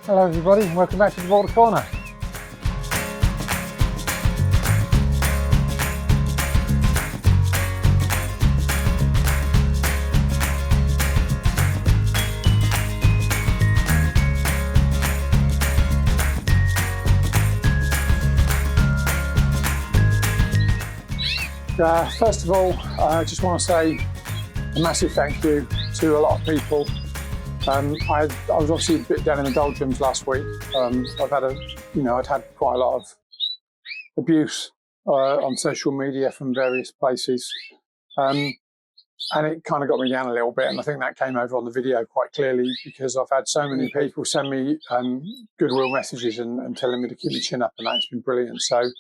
Hello everybody, welcome back to the Border Corner. First of all, I just want to say a massive thank you to a lot of people. I was obviously a bit down in the doldrums last week. I'd had quite a lot of abuse on social media from various places, and it kind of got me down a little bit. And I think that came over on the video quite clearly because I've had so many people send me goodwill messages and telling me to keep my chin up, and that's been brilliant. So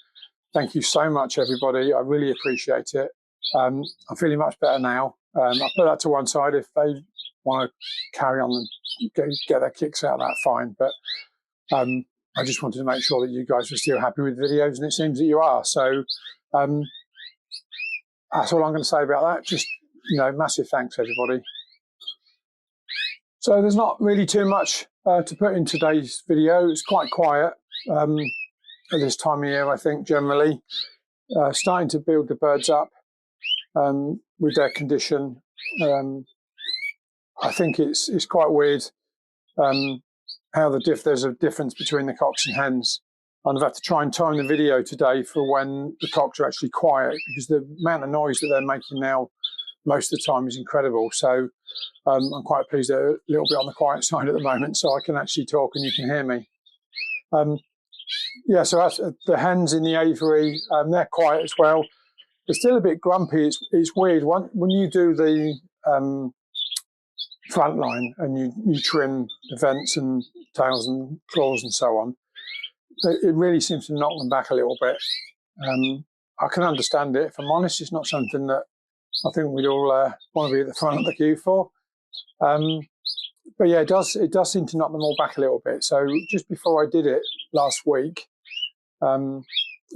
thank you so much, everybody. I really appreciate it. I'm feeling much better now. I'll put that to one side. If they want to carry on and get their kicks out, that's fine. But I just wanted to make sure that you guys are still happy with the videos, and it seems that you are. So that's all I'm going to say about that. Just, massive thanks, everybody. So there's not really too much to put in today's video. It's quite quiet at this time of year, I think, generally. Starting to build the birds up with their condition. I think it's quite weird how there's a difference between the cocks and hens. And I've had to try and time the video today for when the cocks are actually quiet, because the amount of noise that they're making now most of the time is incredible. So I'm quite pleased they're a little bit on the quiet side at the moment, so I can actually talk and you can hear me. So that's, the hens in the aviary, they're quiet as well. They're still a bit grumpy. It's weird. When you do the front line and you trim the vents and tails and claws and so on, it really seems to knock them back a little bit. I can understand it. If I'm honest, it's not something that I think we'd all want to be at the front of the queue for. But yeah, it does seem to knock them all back a little bit. So just before I did it last week,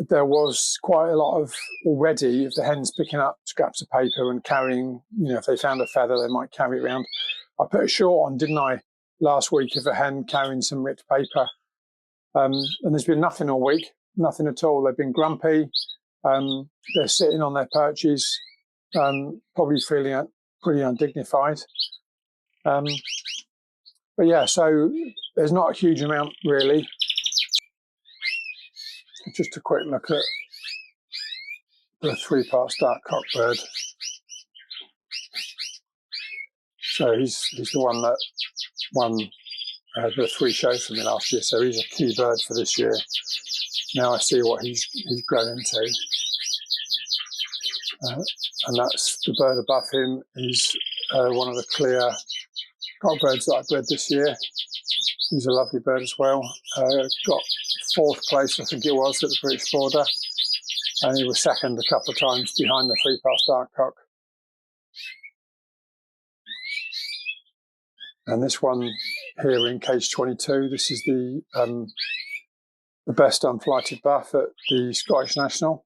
there was quite a lot of already of the hens picking up scraps of paper and carrying, if they found a feather, they might carry it around. I put a short on, didn't I, last week, of a hen carrying some ripped paper. And there's been nothing all week, nothing at all. They've been grumpy. They're sitting on their perches, probably feeling pretty undignified. But yeah, so there's not a huge amount really. Just a quick look at the 3-part dark cock bird. So he's the one that won the 3 shows for me last year. So he's a key bird for this year. Now I see what he's grown into. And that's the bird above him is one of the clear cock birds that I bred this year. He's a lovely bird as well. Got 4th place, I think it was, at the British border. And he was 2nd a couple of times behind the 3-part dark cock. And this one here in cage 22, this is the best unflighted buff at the Scottish National.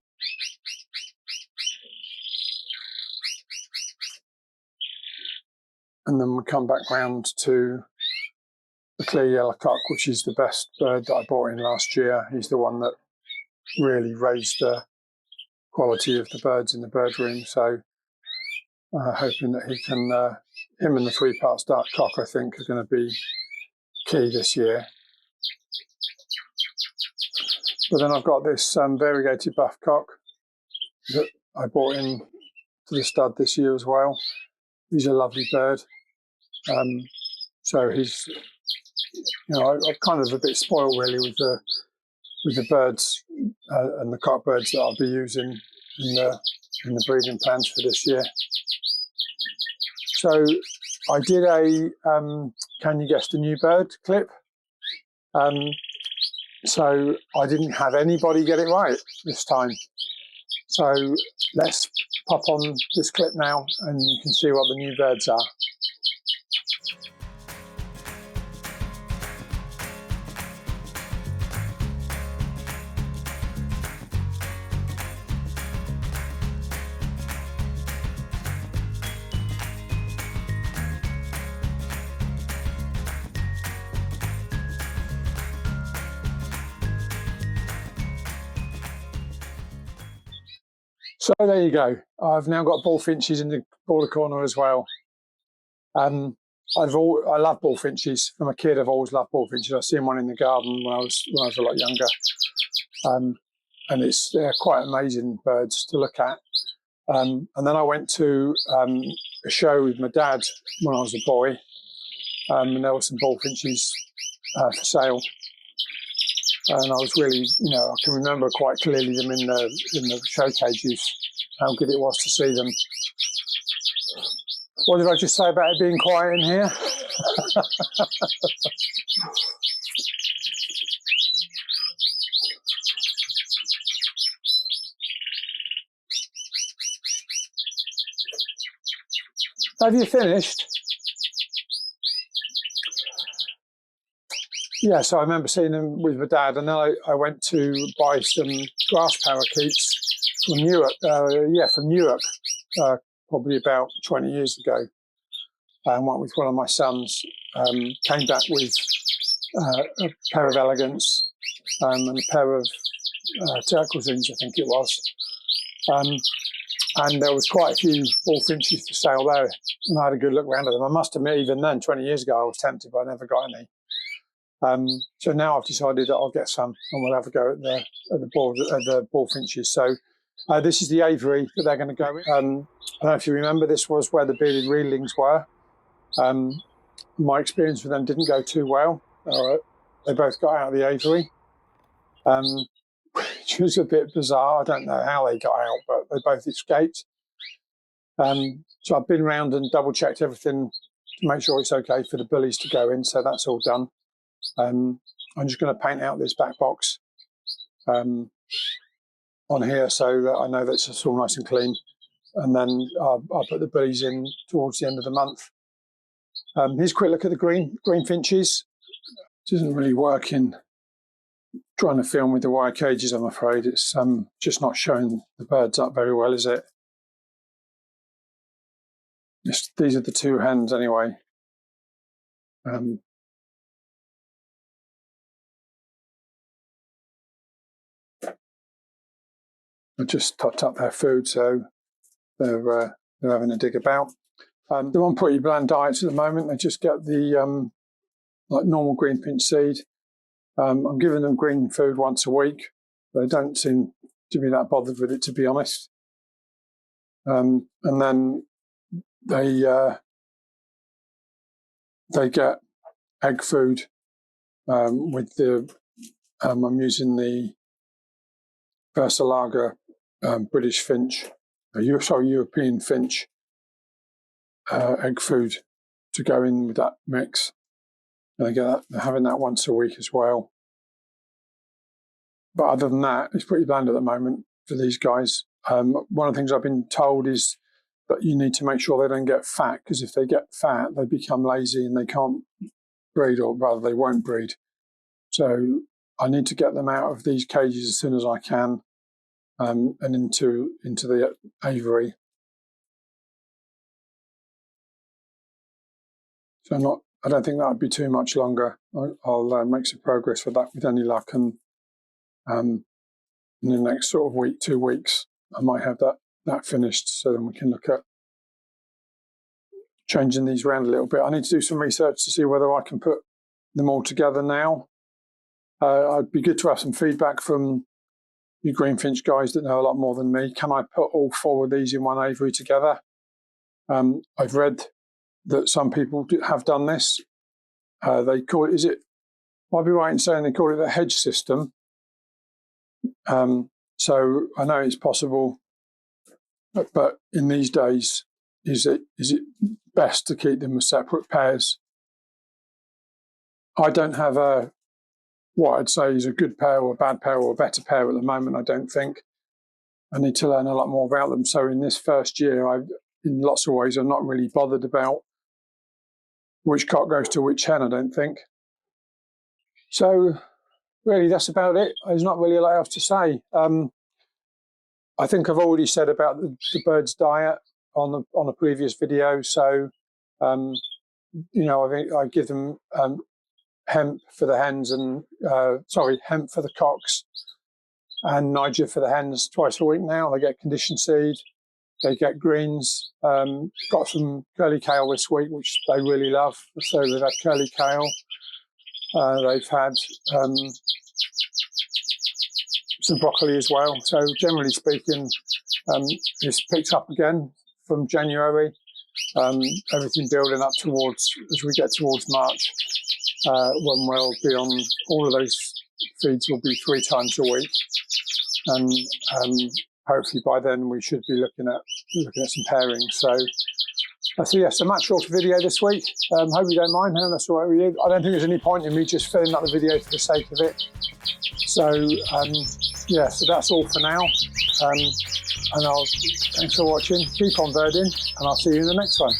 And then we come back round to the clear yellow cock, which is the best bird that I bought in last year. He's the one that really raised the quality of the birds in the bird room. So hoping that he can, him and the 3-part dark cock, I think, are going to be key this year. But then I've got this variegated buff cock that I bought in to the stud this year as well. He's a lovely bird. So he's, I'm kind of a bit spoiled really with the birds and the cock birds that I'll be using in the breeding plans for this year. So I did a Can You Guess the New Bird clip. So I didn't have anybody get it right this time. So let's pop on this clip now and you can see what the new birds are. So there you go. I've now got bullfinches in the border corner as well. I love bullfinches. From a kid, I've always loved bullfinches. I've seen one in the garden when I was a lot younger, and they're quite amazing birds to look at. And then I went to a show with my dad when I was a boy, and there were some bullfinches for sale. And I was really, I can remember quite clearly them in the show cages, how good it was to see them. What did I just say about it being quiet in here? Have you finished? Yeah, so I remember seeing them with my dad, and then I went to buy some grass parakeets from Newark. Probably about 20 years ago. And went with one of my sons. Came back with a pair of elegants and a pair of turquoisines, I think it was. And there was quite a few bullfinches for sale there, and I had a good look around at them. I must admit, even then, 20 years ago, I was tempted, but I never got any. So now I've decided that I'll get some, and we'll have a go at the bullfinches. So this is the aviary that they're going to go in. I don't know if you remember, this was where the bearded reedlings were. My experience with them didn't go too well. They both got out of the aviary, which was a bit bizarre. I don't know how they got out, but they both escaped. So I've been around and double checked everything to make sure it's okay for the bullies to go in. So that's all done. I'm just going to paint out this back box on here so that I know that it's all nice and clean. And then I'll put the bullies in towards the end of the month. Here's a quick look at the greenfinches. It isn't really working trying to film with the wire cages, I'm afraid. It's just not showing the birds up very well, is it? These are the two hens anyway. I just topped up their food, so they're having a dig about. They're on pretty bland diets at the moment. They just get the like normal greenfinch seed. I'm giving them green food once a week. They don't seem to be that bothered with it, to be honest. And then they get egg food with the. I'm using the Versilaga British finch, European finch egg food to go in with that mix. And they're having that once a week as well. But other than that, it's pretty bland at the moment for these guys. One of the things I've been told is that you need to make sure they don't get fat, because if they get fat, they become lazy and they can't breed, or rather they won't breed. So I need to get them out of these cages as soon as I can and into the aviary. So I don't think that would be too much longer. I'll make some progress with that with any luck, and in the next sort of week, 2 weeks, I might have that finished, so then we can look at changing these around a little bit. I need to do some research to see whether I can put them all together now. It'd be good to have some feedback from you Greenfinch guys that know a lot more than me. Can I put all 4 of these in one aviary together? I've read that some people have done this. They call it, I'll be right in saying they call it the hedge system. So I know it's possible, but in these days, is it best to keep them as separate pairs? I don't have what I'd say is a good pair or a bad pair or a better pair at the moment, I don't think. I need to learn a lot more about them. So in this first year, in lots of ways, I'm not really bothered about which cock goes to which hen, I don't think. So really, that's about it. There's not really a lot else to say. I think I've already said about the bird's diet on a previous video. So, I give them hemp for the hens and hemp for the cocks, and Niger for the hens twice a week now. They get conditioned seed, they get greens. Got some curly kale this week, which they really love. So they've had curly kale. They've had some broccoli as well. So generally speaking, it's picked up again from January. Everything building up towards, as we get towards March, when we'll be on, all of those feeds will be 3 times a week. And hopefully by then we should be looking at some pairings. So yes, a match shorter video this week. Hope you don't mind, and that's all right with you. I don't think there's any point in me just filling up the video for the sake of it. So yeah, so that's all for now. And thanks for watching. Keep on birding, and I'll see you in the next one.